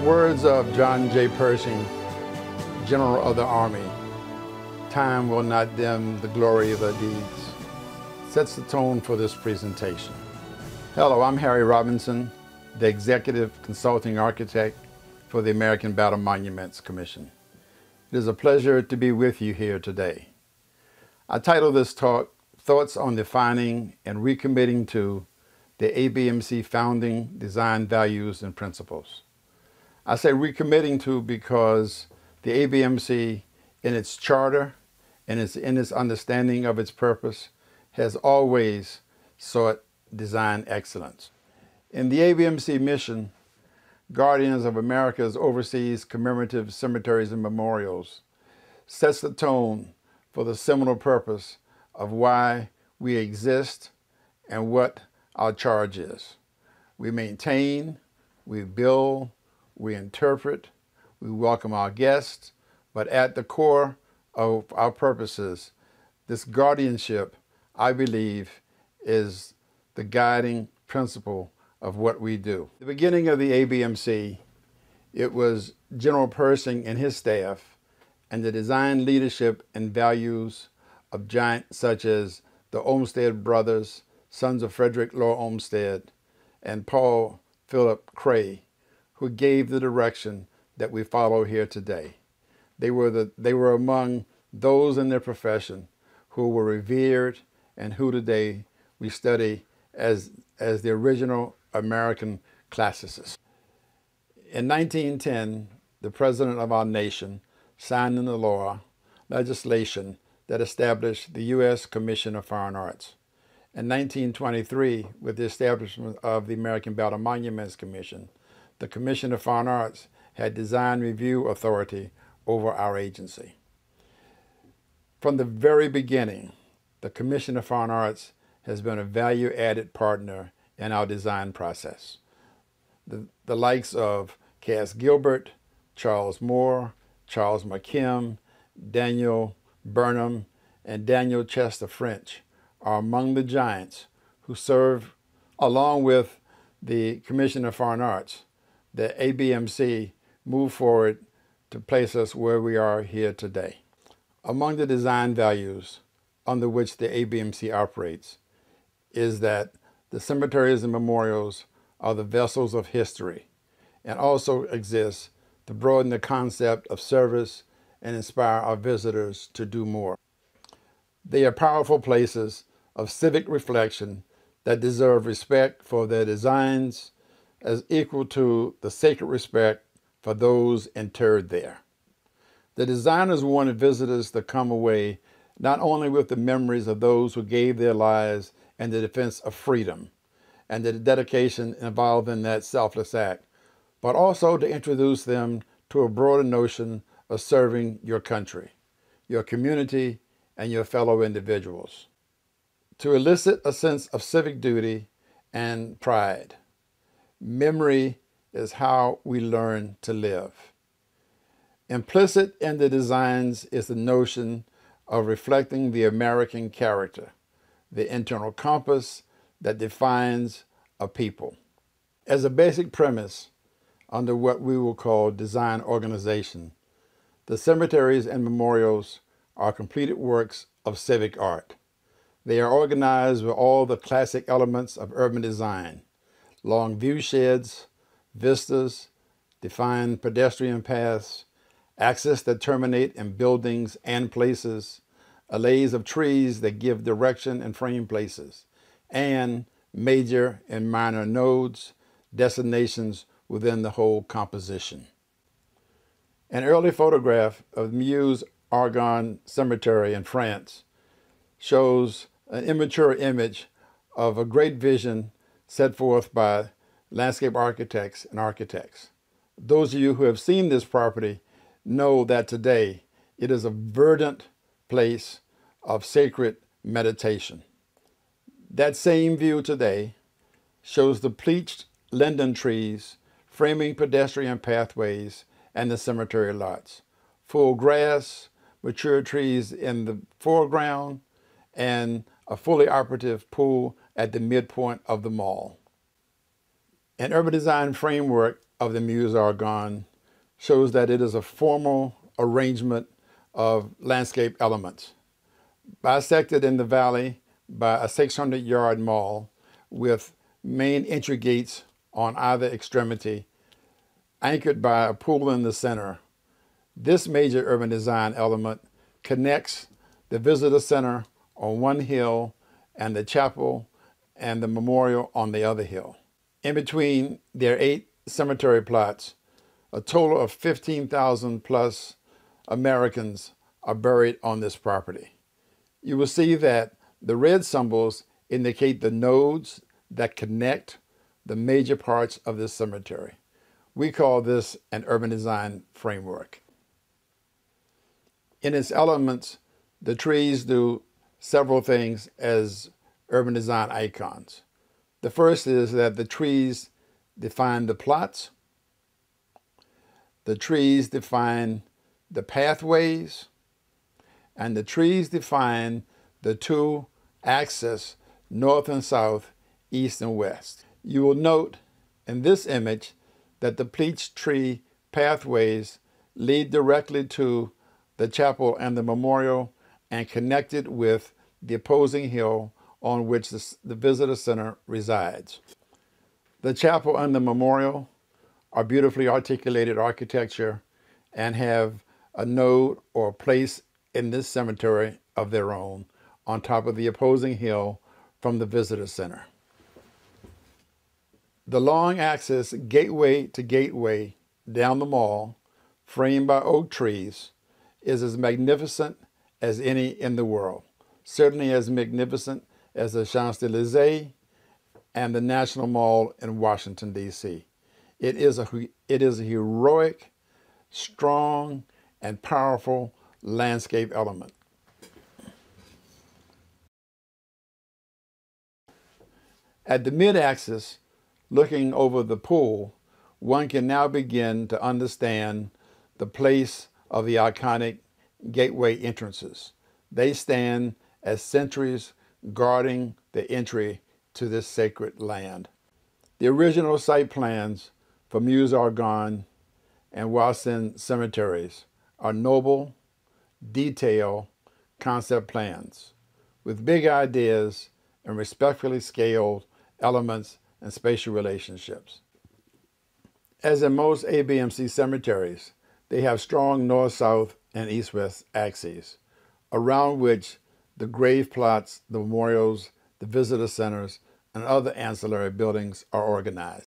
words of John J. Pershing, General of the Army, "Time will not dim the glory of the deeds," sets the tone for this presentation. Hello, I'm Harry Robinson, the Executive Consulting Architect for the American Battle Monuments Commission. It is a pleasure to be with you here today. I titled this talk, Thoughts on Defining and Recommitting to the ABMC Founding Design Values and Principles. I say recommitting to because the ABMC, in its charter and in its understanding of its purpose, has always sought design excellence. In the ABMC mission, Guardians of America's Overseas Commemorative Cemeteries and Memorials sets the tone for the seminal purpose of why we exist and what our charge is. We maintain, we build, we interpret, we welcome our guests, but at the core of our purposes, this guardianship, I believe, is the guiding principle of what we do. At the beginning of the ABMC, it was General Pershing and his staff and the design leadership and values of giants such as the Olmsted brothers, sons of Frederick Law Olmsted, and Paul Philip Cray, who gave the direction that we follow here today. They were among those in their profession who were revered and who today we study as the original American classicists. In 1910, the President of our nation signed into law legislation that established the U.S. Commission of Fine Arts. In 1923, with the establishment of the American Battle Monuments Commission, the Commission of Fine Arts had design review authority over our agency. From the very beginning, the Commission of Fine Arts has been a value-added partner in our design process. The likes of Cass Gilbert, Charles Moore, Charles McKim, Daniel Burnham, and Daniel Chester French are among the giants who serve, along with the Commission of Fine Arts. The ABMC moved forward to place us where we are here today. Among the design values under which the ABMC operates is that the cemeteries and memorials are the vessels of history and also exist to broaden the concept of service and inspire our visitors to do more. They are powerful places of civic reflection that deserve respect for their designs as equal to the sacred respect for those interred there. The designers wanted visitors to come away not only with the memories of those who gave their lives in the defense of freedom and the dedication involved in that selfless act, but also to introduce them to a broader notion of serving your country, your community, and your fellow individuals. To elicit a sense of civic duty and pride. Memory is how we learn to live. Implicit in the designs is the notion of reflecting the American character, the internal compass that defines a people. As a basic premise under what we will call design organization, the cemeteries and memorials are completed works of civic art. They are organized with all the classic elements of urban design: long view sheds, vistas, defined pedestrian paths, access that terminate in buildings and places, allays of trees that give direction and frame places, and major and minor nodes, destinations within the whole composition. An early photograph of Meuse Argonne Cemetery in France shows an immature image of a great vision set forth by landscape architects and architects. Those of you who have seen this property know that today it is a verdant place of sacred meditation. That same view today shows the pleached linden trees framing pedestrian pathways and the cemetery lots, full grass, mature trees in the foreground, and a fully operative pool at the midpoint of the mall. An urban design framework of the Meuse-Argonne shows that it is a formal arrangement of landscape elements, bisected in the valley by a 600-yard mall with main entry gates on either extremity, anchored by a pool in the center. This major urban design element connects the visitor center on one hill and the chapel and the memorial on the other hill. In between their 8 cemetery plots, a total of 15,000 plus Americans are buried on this property. You will see that the red symbols indicate the nodes that connect the major parts of this cemetery. We call this an urban design framework. In its elements, the trees do several things as urban design icons. The first is that the trees define the plots. The trees define the pathways, and the trees define the 2 axes, north and south, east and west. You will note in this image that the peach tree pathways lead directly to the chapel and the memorial and connected with the opposing hill on which the visitor center resides. The chapel and the memorial are beautifully articulated architecture and have a node or place in this cemetery of their own on top of the opposing hill from the visitor center. The long axis, gateway to gateway down the mall, framed by oak trees, is as magnificent as any in the world, certainly as magnificent as the Champs-Élysées and the National Mall in Washington, D.C. It is a heroic, strong, and powerful landscape element. At the mid-axis, looking over the pool, one can now begin to understand the place of the iconic gateway entrances. They stand as sentries guarding the entry to this sacred land. The original site plans for Meuse-Argonne and Wassin cemeteries are noble, detailed concept plans with big ideas and respectfully scaled elements and spatial relationships. As in most ABMC cemeteries, they have strong north-south and east-west axes, around which the grave plots, the memorials, the visitor centers, and other ancillary buildings are organized.